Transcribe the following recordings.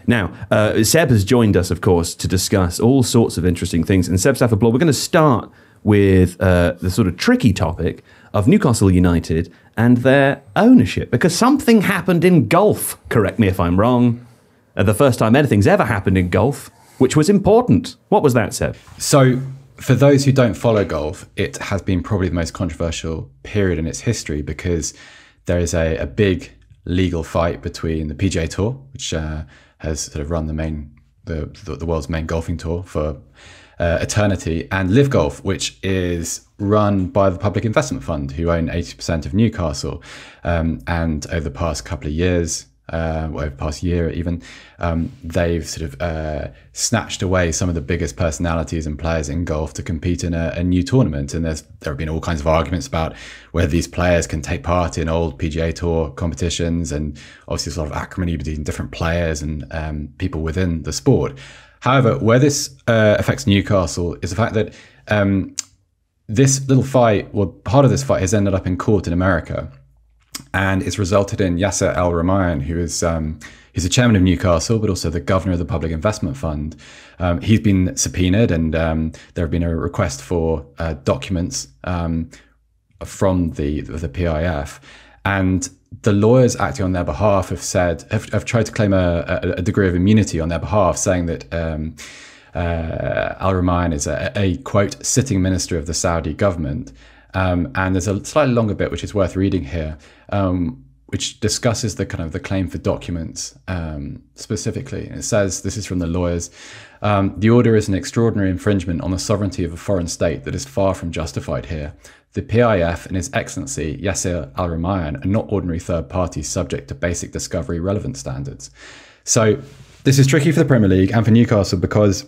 Now, Seb has joined us, of course, to discuss all sorts of interesting things. And Seb Stafford Bloor, we're going to start with the sort of tricky topic of Newcastle United and their ownership, because something happened in golf, correct me if I'm wrong, the first time anything's ever happened in golf, which was important. What was that, Seb? So, for those who don't follow golf, it has been probably the most controversial period in its history, because there is a big legal fight between the PGA Tour, which has sort of run the world's main golfing tour for eternity, and Live Golf, which is run by the Public Investment Fund, who own 80% of Newcastle. And over the past couple of years, over the past year even, they've sort of snatched away some of the biggest personalities and players in golf to compete in a new tournament. And there have been all kinds of arguments about whether these players can take part in old PGA Tour competitions, and obviously there's a lot of acrimony between different players and people within the sport. However, where this affects Newcastle is the fact that this little fight, well, part of this fight has ended up in court in America. And it's resulted in Yasser Al-Rumayyan, who is he's the chairman of Newcastle, but also the governor of the Public Investment Fund. He's been subpoenaed, and there have been a request for documents from the PIF. And the lawyers acting on their behalf have tried to claim a degree of immunity on their behalf, saying that Al-Rumayyan is a quote, sitting minister of the Saudi government. And there's a slightly longer bit which is worth reading here, which discusses the claim for documents specifically. It says, this is from the lawyers, the order is an extraordinary infringement on the sovereignty of a foreign state that is far from justified here. The PIF and His Excellency Yasser Al-Rumayyan are not ordinary third parties subject to basic discovery relevant standards. So this is tricky for the Premier League and for Newcastle, because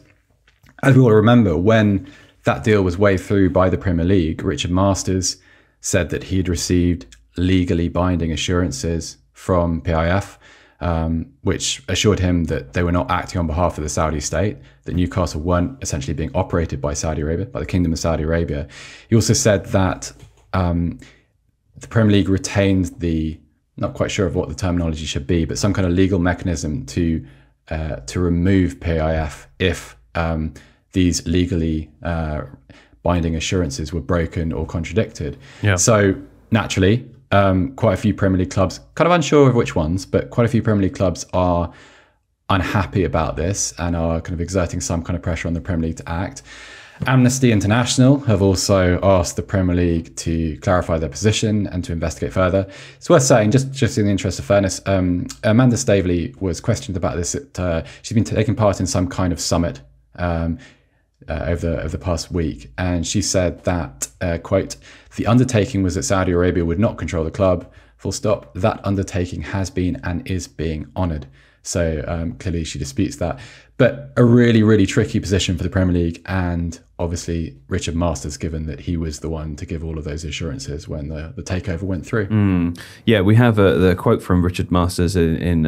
as we all remember, when that deal was waved through by the Premier League, Richard Masters said that he'd received legally binding assurances from PIF, which assured him that they were not acting on behalf of the Saudi state, that Newcastle weren't essentially being operated by Saudi Arabia, by the Kingdom of Saudi Arabia. He also said that the Premier League retained not quite sure of what the terminology should be, but some kind of legal mechanism to remove PIF if these legally binding assurances were broken or contradicted. Yeah. So naturally, quite a few Premier League clubs, kind of unsure of which ones, but quite a few Premier League clubs are unhappy about this and are kind of exerting some kind of pressure on the Premier League to act. Amnesty International have also asked the Premier League to clarify their position and to investigate further. It's worth saying, just in the interest of fairness, Amanda Staveley was questioned about this. She's been taking part in some kind of summit over the past week, and she said that, quote, the undertaking was that Saudi Arabia would not control the club, full stop. That undertaking has been and is being honoured. So clearly she disputes that. But a really, really tricky position for the Premier League, and obviously Richard Masters, given that he was the one to give all of those assurances when the takeover went through. Yeah, we have the quote from Richard Masters in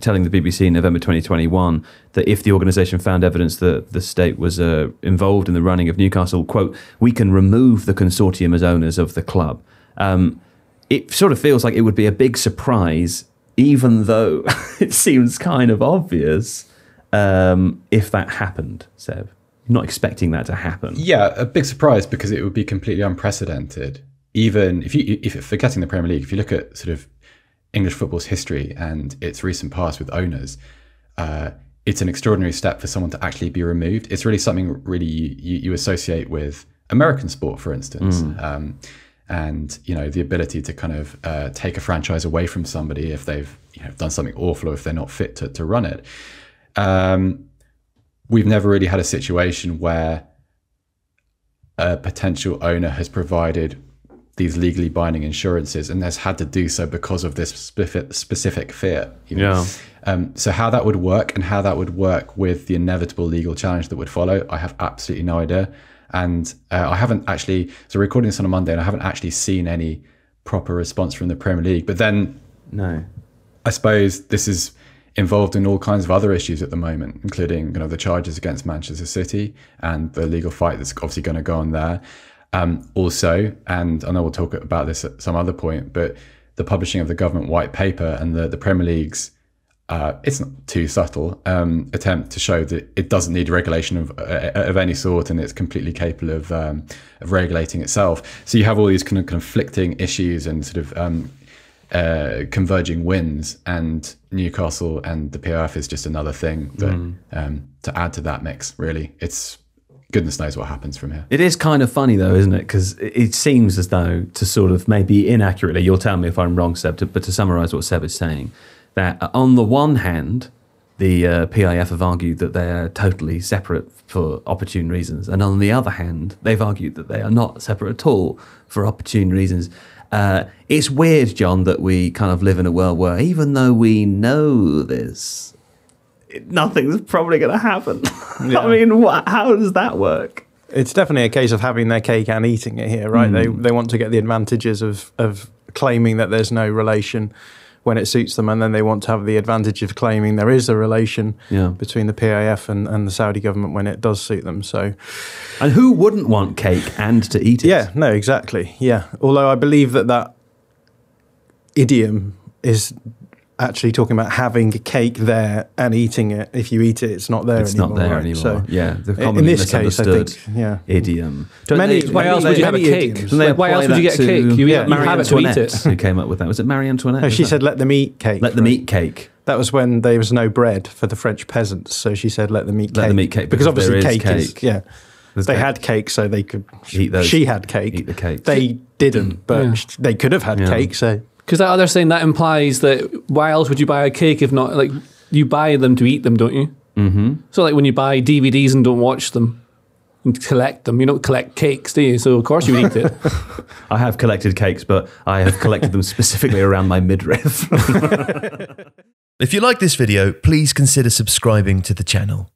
telling the BBC in November 2021 that if the organisation found evidence that the state was involved in the running of Newcastle, quote, we can remove the consortium as owners of the club. It sort of feels like it would be a big surprise, even though it seems kind of obvious, if that happened, Seb. You're not expecting that to happen. Yeah, a big surprise, because it would be completely unprecedented. Even if forgetting the Premier League, if you look at sort of English football's history and its recent past with owners, it's an extraordinary step for someone to actually be removed. It's really something really you associate with American sport, for instance. And the ability to kind of take a franchise away from somebody if they've done something awful or if they're not fit to run it. We've never really had a situation where a potential owner has provided these legally binding insurances and has had to do so because of this specific fear. So how that would work and how that would work with the inevitable legal challenge that would follow, I have absolutely no idea. And I haven't actually, so we're recording this on a Monday, and I haven't actually seen any proper response from the Premier League. But then, no, I suppose this is involved in all kinds of other issues at the moment, including the charges against Manchester City and the legal fight that's obviously going to go on there. Also, and I know we'll talk about this at some other point, but the publishing of the government white paper and the Premier League's it's not too subtle, attempt to show that it doesn't need regulation of any sort, and it's completely capable of regulating itself. So you have all these kind of conflicting issues and sort of converging wins, and Newcastle and the PIF is just another thing that to add to that mix. Really, it's goodness knows what happens from here. It is kind of funny though, isn't it? Because it seems as though, to sort of maybe inaccurately, you'll tell me if I'm wrong, Seb, but to summarise what Seb is saying, that on the one hand, the PIF have argued that they're totally separate for opportune reasons, and on the other hand, they've argued that they are not separate at all for opportune reasons. It's weird, John, that we kind of live in a world where, even though we know this, nothing's probably going to happen. Yeah. I mean, how does that work? It's definitely a case of having their cake and eating it here, right? They want to get the advantages of claiming that there's no relation when it suits them, and then they want to have the advantage of claiming there is a relation between the PIF and the Saudi government when it does suit them. So, and who wouldn't want cake and to eat it? Yeah, no, exactly. Yeah, although I believe that idiom is actually talking about having a cake there and eating it. If you eat it, it's not there anymore. It's not there anymore. So yeah, the commonly in this case, I think, idiom. Why else would you have a cake? Why else would you get a cake? You have it to eat it. Who came up with that? Was it Marie Antoinette? No, she said, let them eat cake. Let them eat cake. That was when there was no bread for the French peasants. So she said, let them eat cake. Let them eat cake. Because obviously cake is, they had cake so they could eat those. She had cake. Eat the cake. They didn't, but they could have had cake, so... Because they're saying that implies that why else would you buy a cake if not, like, you buy them to eat them, don't you? Mm-hmm. So like when you buy DVDs and don't watch them and collect them, you don't collect cakes, do you? So of course you would eat it. I have collected cakes, but I have collected them specifically around my midriff. If you like this video, please consider subscribing to the channel.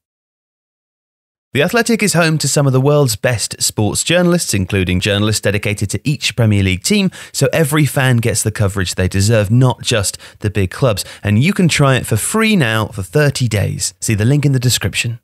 The Athletic is home to some of the world's best sports journalists, including journalists dedicated to each Premier League team, so every fan gets the coverage they deserve, not just the big clubs. And you can try it for free now for 30 days. See the link in the description.